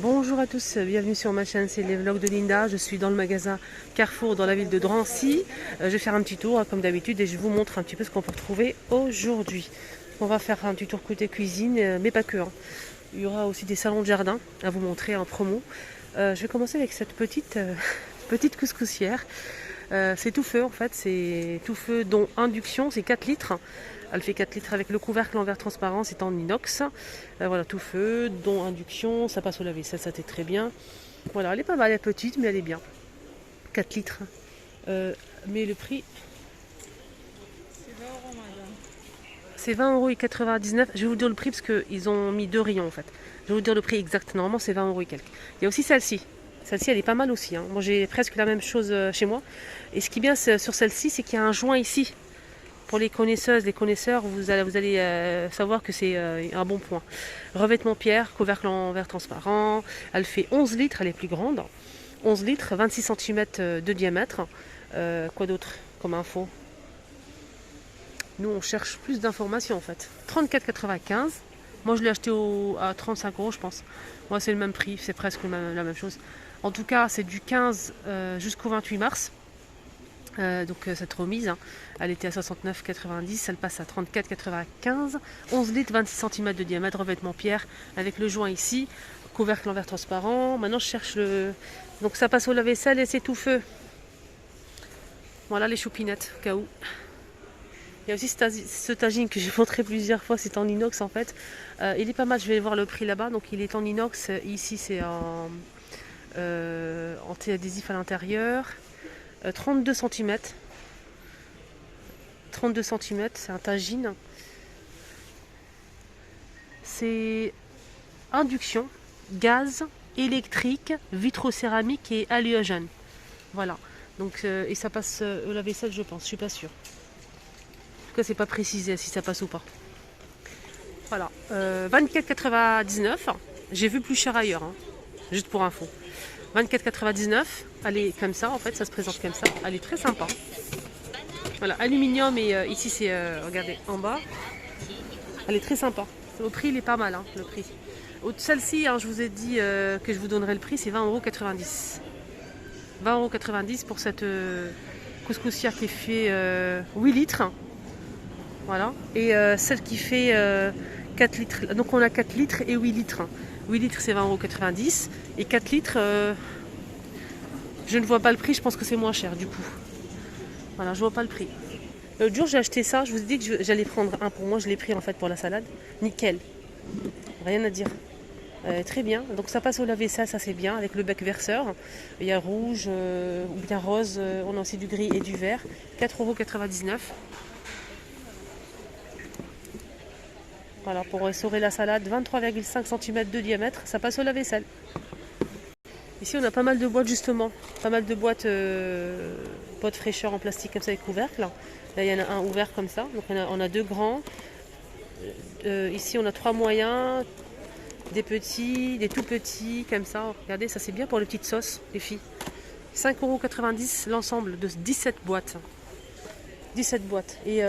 Bonjour à tous, bienvenue sur ma chaîne, c'est les vlogs de Linda. Je suis dans le magasin Carrefour dans la ville de Drancy. Je vais faire un petit tour comme d'habitude et je vous montre un petit peu ce qu'on peut retrouver aujourd'hui. On va faire un petit tour côté cuisine, mais pas que. Il y aura aussi des salons de jardin à vous montrer en promo. Je vais commencer avec cette petite couscoussière. C'est tout feu en fait, c'est tout feu dont induction, c'est 4 litres. Elle fait 4 litres avec le couvercle en verre transparent, c'est en inox. Voilà, tout feu, dont induction, ça passe au lave-vaisselle, ça t'est très bien. Voilà, elle est pas mal, elle est petite, mais elle est bien. 4 litres. Mais le prix, C'est 20 euros, madame. c'est 20,99 €. Je vais vous dire le prix parce qu'ils ont mis 2 rayons en fait. Je vais vous dire le prix exact, normalement c'est 20 € et quelques. Il y a aussi celle-ci. Celle-ci, elle est pas mal aussi. Moi, j'ai presque la même chose chez moi. Et ce qui est bien sur celle-ci, c'est qu'il y a un joint ici. Pour les connaisseuses, les connaisseurs, vous allez savoir que c'est un bon point. Revêtement pierre, couvercle en verre transparent. Elle fait 11 litres, elle est plus grande. 11 litres, 26 cm de diamètre. Quoi d'autre comme info? Nous, on cherche plus d'informations en fait. 34,95. Moi, je l'ai acheté à 35 €, je pense. Moi, c'est le même prix, c'est presque la même chose. En tout cas, c'est du 15 jusqu'au 28 mars. Donc cette remise, elle était à 69,90, elle passe à 34,95. 11 litres, 26 cm de diamètre, revêtement pierre, avec le joint ici, couvercle en verre transparent. Maintenant, je cherche le... Donc ça passe au lave-vaisselle et c'est tout feu. Voilà les choupinettes, au cas où. Il y a aussi ce tagine que j'ai montré plusieurs fois, c'est en inox en fait. Il est pas mal, je vais voir le prix là-bas. Donc il est en inox, ici c'est en anti-adhésif à l'intérieur. 32 cm. 32 cm, c'est un tagine. C'est induction, gaz, électrique, vitrocéramique et halogène. Voilà. Donc, et ça passe au lave-vaisselle, je pense, je suis pas sûre. En tout cas, c'est pas précisé si ça passe ou pas. Voilà. 24,99. J'ai vu plus cher ailleurs, juste pour info. 24,99. Elle est comme ça, en fait, ça se présente comme ça. Elle est très sympa. Voilà, aluminium et ici c'est, regardez, en bas. Elle est très sympa. Le prix, il est pas mal, le prix. Celle-ci, je vous ai dit que je vous donnerais le prix, c'est 20,90 €. 20,90 € pour cette couscoussière qui fait 8 litres. Voilà. Et celle qui fait 4 litres. Donc on a 4 litres et 8 litres. 8 litres, c'est 20,90 €. Et 4 litres, je ne vois pas le prix, je pense que c'est moins cher du coup. Voilà, je vois pas le prix. L'autre jour, j'ai acheté ça. Je vous ai dit que j'allais prendre un pour moi. Je l'ai pris en fait pour la salade. Nickel. Rien à dire. Très bien. Donc ça passe au lave-vaisselle, ça c'est bien. Avec le bec verseur. Il y a rouge ou bien rose. On a aussi du gris et du vert. 4,99 €. Voilà, pour essorer la salade. 23,5 cm de diamètre. Ça passe au lave-vaisselle. Ici, on a pas mal de boîtes justement. Pas mal de boîtes fraîcheur en plastique comme ça avec couvercle. Là, il y en a un ouvert comme ça. Donc, on a deux grands. Ici, on a 3 moyens. Des petits, des tout petits, comme ça. Regardez, ça c'est bien pour les petites sauces, les filles. 5,90 € l'ensemble de 17 boîtes. 17 boîtes. Et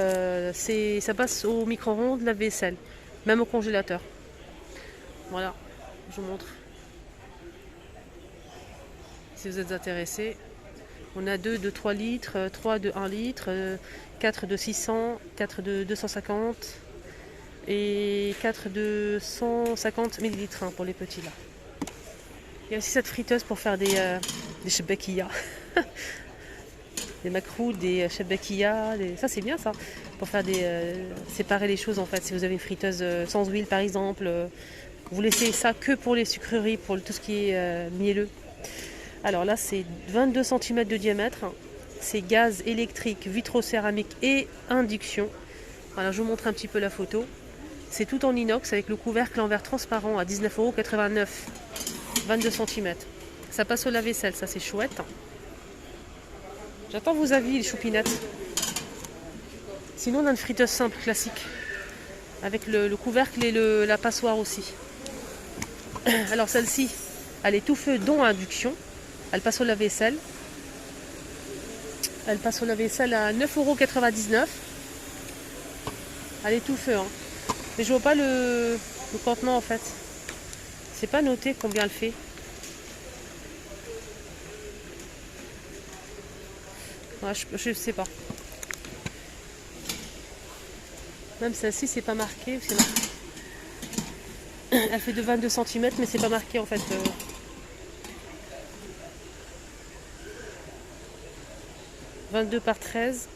ça passe au micro-ondes, la vaisselle. Même au congélateur. Voilà, je vous montre. Si vous êtes intéressés. On a 2 de 3 litres, 3 de 1 litre, 4 de 600, 4 de 250 et 4 de 150 millilitres pour les petits là. Il y a aussi cette friteuse pour faire des chebekiyas. Des macroules, des chebekiyas, ça c'est bien ça. Pour faire séparer les choses en fait. Si vous avez une friteuse sans huile par exemple, vous laissez ça que pour les sucreries, pour tout ce qui est mielleux. Alors là, c'est 22 cm de diamètre. C'est gaz, électrique, vitrocéramique et induction. Voilà, je vous montre un petit peu la photo. C'est tout en inox avec le couvercle en verre transparent à 19,89 €. 22 cm. Ça passe au lave-vaisselle, ça c'est chouette. J'attends vos avis, les choupinettes. Sinon, on a une friteuse simple, classique. Avec le couvercle et la passoire aussi. Alors celle-ci, elle est tout feu, dont induction. Elle passe au lave-vaisselle. Elle passe au lave-vaisselle à 9,99 €. Elle est tout feu. Mais je vois pas le contenant en fait. C'est pas noté combien elle fait. Ouais, je sais pas. Même celle-ci, c'est pas marqué. C'est marqué. Elle fait de 22 cm, mais c'est pas marqué en fait. 22 par 13.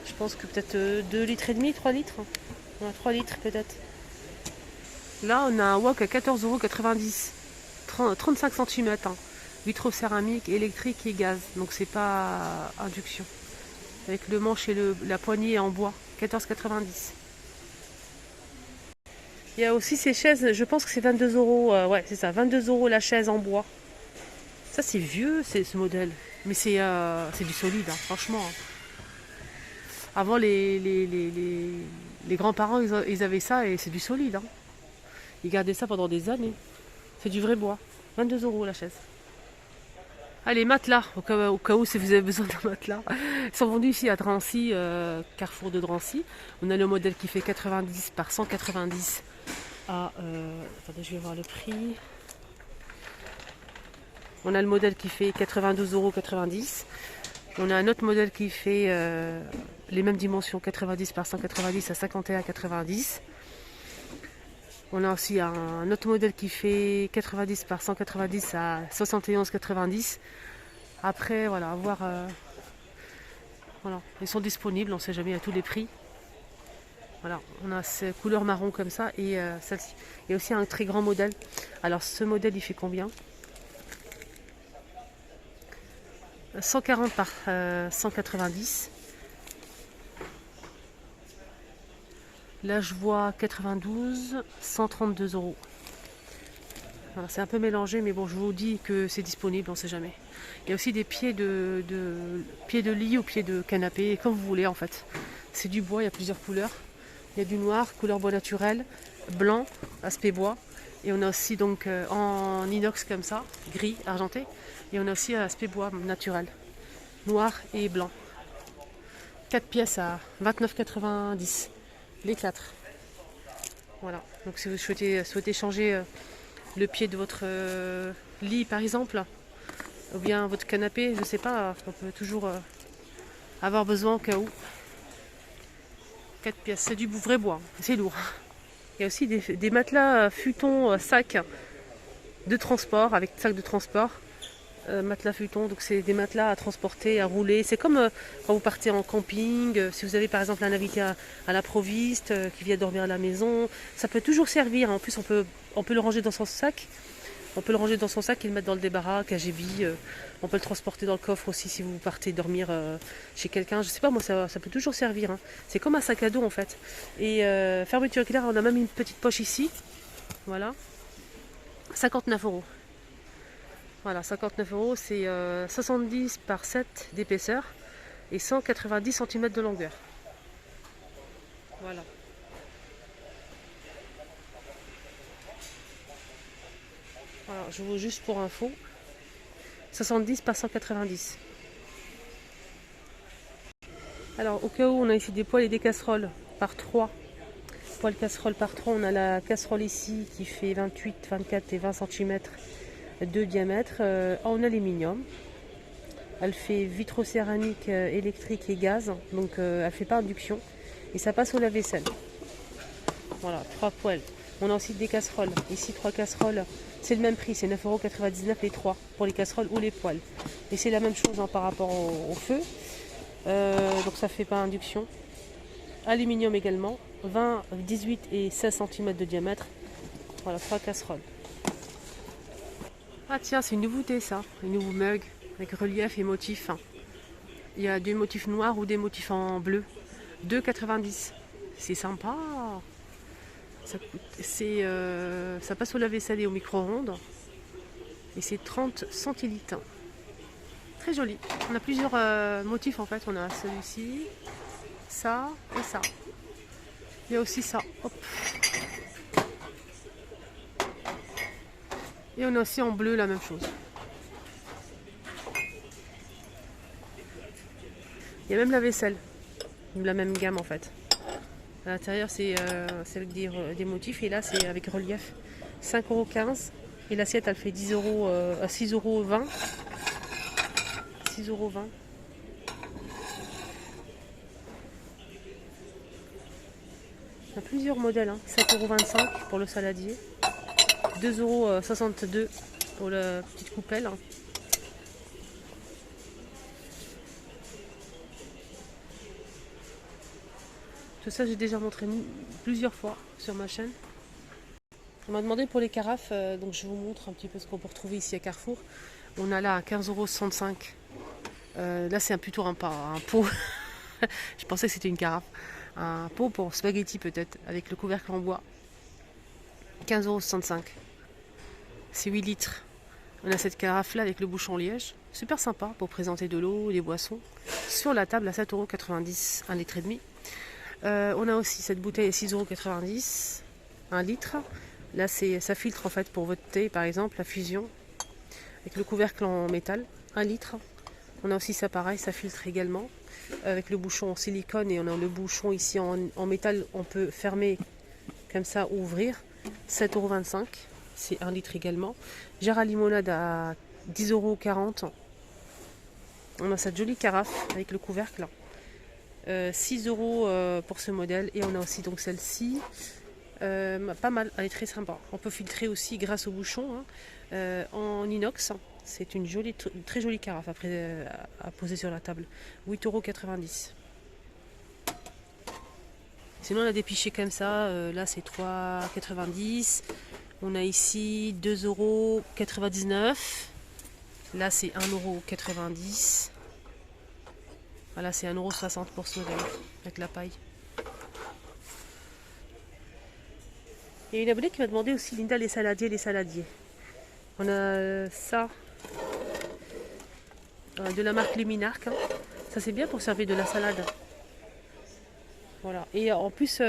Je pense que peut-être 2 litres et demi, 3 litres. Ouais, 3 litres peut-être. Là, on a un wok à 14,90 €. 35 cm. Vitrocéramique, électrique et gaz. Donc c'est pas induction. Avec le manche et la poignée en bois. 14,90 €. Il y a aussi ces chaises, je pense que c'est 22 €. Ouais, c'est ça, 22 € la chaise en bois. Ça, c'est vieux, ce modèle. Mais c'est du solide, hein, franchement. Hein. Avant, les grands-parents, ils avaient ça et c'est du solide. Hein. Ils gardaient ça pendant des années. C'est du vrai bois. 22 € la chaise. Allez, matelas, au cas où si vous avez besoin d'un matelas. Ils sont vendus ici à Drancy, Carrefour de Drancy. On a le modèle qui fait 90 par 190 attendez, je vais voir le prix. On a le modèle qui fait 92,90 €. On a un autre modèle qui fait les mêmes dimensions, 90 par 190 à 51,90 €. On a aussi un autre modèle qui fait 90 par 190 à 71,90 €. Après, voilà, à voir. Voilà, ils sont disponibles, on ne sait jamais à tous les prix. Voilà, on a ces couleurs marron comme ça et celle-ci. Il y a aussi un très grand modèle. Alors, ce modèle, il fait combien? 140 par 190. Là, je vois 92, 132 €. Voilà, c'est un peu mélangé, mais bon, je vous dis que c'est disponible, on ne sait jamais. Il y a aussi des pieds pieds de lit ou pieds de canapé, comme vous voulez en fait. C'est du bois, il y a plusieurs couleurs. Il y a du noir, couleur bois naturel, blanc, aspect bois. Et on a aussi donc en inox comme ça, gris, argenté. Et on a aussi aspect bois naturel, noir et blanc. 4 pièces à 29,90 €. Les 4. Voilà. Donc si vous souhaitez changer le pied de votre lit par exemple, ou bien votre canapé, je ne sais pas, on peut toujours avoir besoin au cas où. 4 pièces, c'est du vrai bois, c'est lourd. Il y a aussi des matelas futon sac de transport, avec sac de transport. Matelas futon, donc c'est des matelas à transporter, à rouler. C'est comme quand vous partez en camping, si vous avez par exemple un invité à l'improviste qui vient dormir à la maison, ça peut toujours servir. En plus, on peut le ranger dans son sac. On peut le ranger dans son sac et le mettre dans le débarras, KGB. On peut le transporter dans le coffre aussi si vous partez dormir chez quelqu'un. Je sais pas, moi ça peut toujours servir. Hein. C'est comme un sac à dos en fait. Et fermeture éclair, on a même une petite poche ici. Voilà. 59 €. Voilà, 59 €, c'est 70 par 7 d'épaisseur et 190 cm de longueur. Voilà. Alors, je vous juste pour info, 70 par 190. Alors, au cas où, on a ici des poêles et des casseroles par 3. Poêle casserole par 3, on a la casserole ici qui fait 28, 24 et 20 cm de diamètre en aluminium. Elle fait vitrocéramique électrique et gaz, donc elle ne fait pas induction. Et ça passe au lave-vaisselle. Voilà, 3 poêles. On a aussi des casseroles. Ici, 3 casseroles. C'est le même prix, c'est 9,99 € les 3 pour les casseroles ou les poêles. Et c'est la même chose hein, par rapport au feu. Donc ça fait pas induction. Aluminium également. 20, 18 et 16 cm de diamètre. Voilà, 3 casseroles. Ah tiens, c'est une nouveauté ça, un nouveau mug avec relief et motifs. Il y a des motifs noirs ou des motifs en bleu. 2,90 €. C'est sympa. Ça passe au lave-vaisselle et au micro-ondes. Et c'est 30 centilitres. Très joli. On a plusieurs motifs en fait. On a celui-ci, ça et ça. Il y a aussi ça. Hop. Et on a aussi en bleu la même chose. Il y a même la vaisselle. La même gamme en fait. À l'intérieur, c'est avec des motifs. Et là, c'est avec relief. 5,15 €. Et l'assiette, elle fait 10 euros, 6,20 €. 6,20 €. Il y a plusieurs modèles. 5,25 € pour le saladier. 2,62 € pour la petite coupelle. Tout ça, j'ai déjà montré plusieurs fois sur ma chaîne. On m'a demandé pour les carafes, donc je vous montre un petit peu ce qu'on peut retrouver ici à Carrefour. On a là à 15,65 €. Là, c'est plutôt un pot. Je pensais que c'était une carafe. Un pot pour spaghetti peut-être, avec le couvercle en bois. 15,65 €. C'est 8 litres. On a cette carafe là avec le bouchon liège. Super sympa pour présenter de l'eau, des boissons. Sur la table à 7,90 €, 1,5 litre. On a aussi cette bouteille à 6,90 €, 1 litre. Là, ça filtre en fait pour votre thé, par exemple, la fusion, avec le couvercle en métal, 1 litre. On a aussi ça pareil, ça filtre également, avec le bouchon en silicone, et on a le bouchon ici en métal, on peut fermer comme ça, ouvrir, 7,25 €, c'est 1 litre également. Jarre à limonade à 10,40 €. On a cette jolie carafe avec le couvercle. 6 € pour ce modèle, et on a aussi donc celle-ci, pas mal, elle est très sympa. On peut filtrer aussi grâce au bouchon, en inox. C'est une très jolie carafe après, à poser sur la table. 8,90 €. Sinon on a des pichets comme ça, là c'est 3,90 €. On a ici 2,99 €. Là c'est 1,90 €. Voilà, c'est 1,60 € pour ce modèle, avec la paille. Il y a une abonnée qui m'a demandé aussi, Linda, les saladiers. On a ça, de la marque Luminarc. Ça c'est bien pour servir de la salade. Voilà. Et en plus,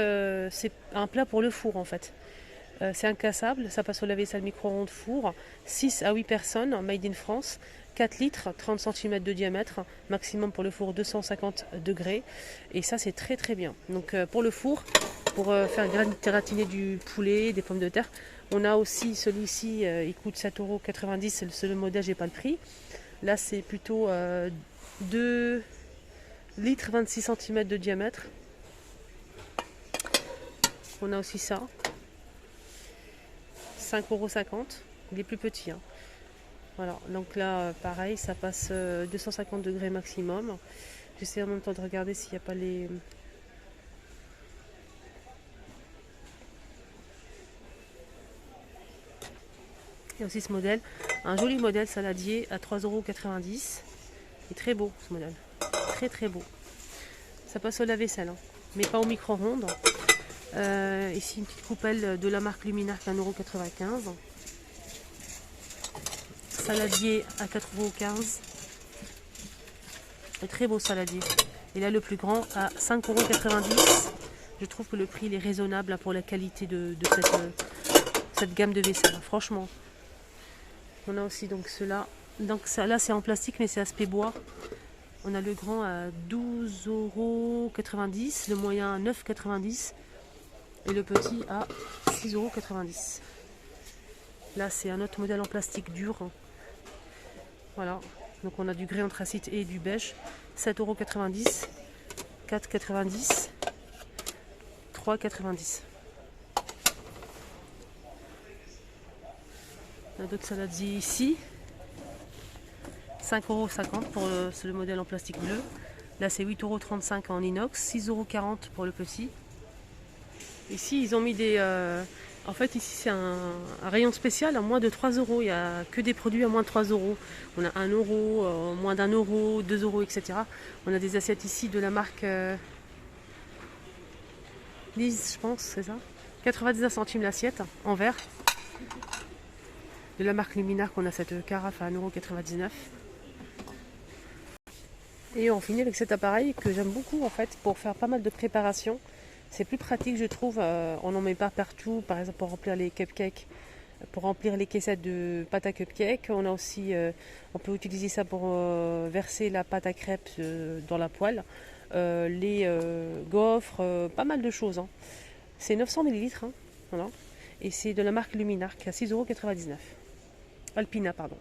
c'est un plat pour le four en fait. C'est incassable, ça passe au lave-vaisselle micro-ondes four. 6 à 8 personnes, made in France. 4 litres, 30 cm de diamètre, maximum pour le four 250 degrés. Et ça c'est très très bien. Donc pour le four, pour faire gratiner du poulet, des pommes de terre. On a aussi celui-ci, il coûte 7,90 €, c'est le modèle, j'ai pas le prix. Là c'est plutôt 2 litres 26 cm de diamètre. On a aussi ça. 5,50 €. Il est plus petit. Voilà, donc là pareil, ça passe 250 degrés maximum. J'essaie en même temps de regarder s'il n'y a pas les... Il y a aussi ce modèle, un joli modèle saladier à 3,90 €. Il est très beau ce modèle, très très beau. Ça passe au lave-vaisselle, mais pas au micro-ondes. Ici une petite coupelle de la marque Luminarc à 1,95 €. Saladier à 4,15 €. Un très beau saladier. Et là le plus grand à 5,90 €. Je trouve que le prix il est raisonnable pour la qualité de cette gamme de vaisselle. Franchement. On a aussi donc cela. Donc ça là c'est en plastique mais c'est aspect bois. On a le grand à 12,90 €, le moyen à 9,90 € et le petit à 6,90 €. Là c'est un autre modèle en plastique dur. Voilà. Donc on a du gris anthracite et du beige. 7,90 €, 4,90 €, 3,90 €. On a d'autres saladiers ici. 5,50 € pour le modèle en plastique bleu. Là c'est 8,35 € en inox. 6,40 € pour le petit. Ici ils ont mis des... En fait ici c'est un rayon spécial à moins de 3 €. Il n'y a que des produits à moins de 3 €. On a 1 €, moins d'1 €, 2 €, etc. On a des assiettes ici de la marque Lise, je pense, c'est ça. 99 centimes l'assiette en verre. De la marque Luminarc, on a cette carafe à 1,99 €. Et on finit avec cet appareil que j'aime beaucoup en fait pour faire pas mal de préparations. C'est plus pratique je trouve, on n'en met pas partout, par exemple pour remplir les cupcakes, pour remplir les caissettes de pâte à cupcakes. On a aussi, on peut utiliser ça pour verser la pâte à crêpes dans la poêle. les gaufres, pas mal de choses, hein. C'est 900 millilitres, hein, voilà. Et c'est de la marque Luminarc à 6,99 €. Alpina, pardon.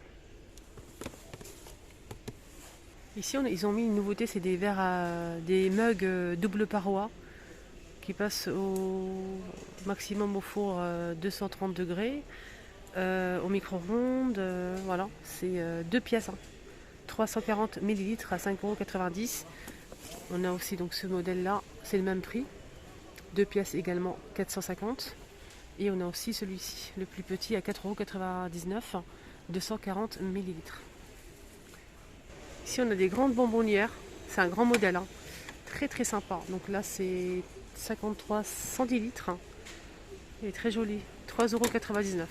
Ici, ils ont mis une nouveauté, c'est des verres, des mugs double paroi qui passent au maximum au four 230 degrés, au micro-ondes, voilà. C'est 2 pièces, hein. 340 millilitres à 5,90 €. On a aussi donc ce modèle-là, c'est le même prix. 2 pièces également 450. Et on a aussi celui-ci, le plus petit à 4,99 €, 240 millilitres. Ici on a des grandes bonbonnières, c'est un grand modèle, hein. Très très sympa. Donc là c'est 53 centilitres. Il est très joli, 3,99 €.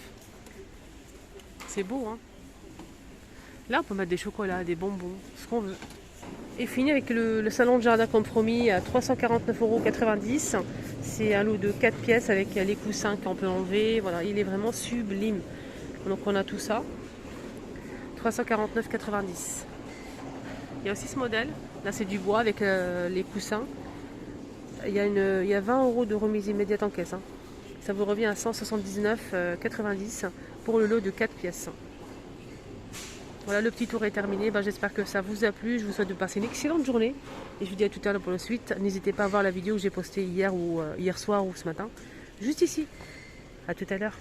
C'est beau, hein. Là on peut mettre des chocolats, des bonbons, ce qu'on veut. Et fini avec le salon de jardin compromis à 349,90 €. C'est un lot de 4 pièces avec les coussins qu'on peut enlever. Voilà, il est vraiment sublime. Donc on a tout ça. 349,90 €. Il y a aussi ce modèle. Là c'est du bois avec les coussins. Il y a 20 € de remise immédiate en caisse, hein. Ça vous revient à 179,90 € pour le lot de 4 pièces. Voilà, le petit tour est terminé. J'espère que ça vous a plu. Je vous souhaite de passer une excellente journée. Et je vous dis à tout à l'heure pour la suite. N'hésitez pas à voir la vidéo que j'ai postée hier soir ou ce matin. Juste ici. À tout à l'heure.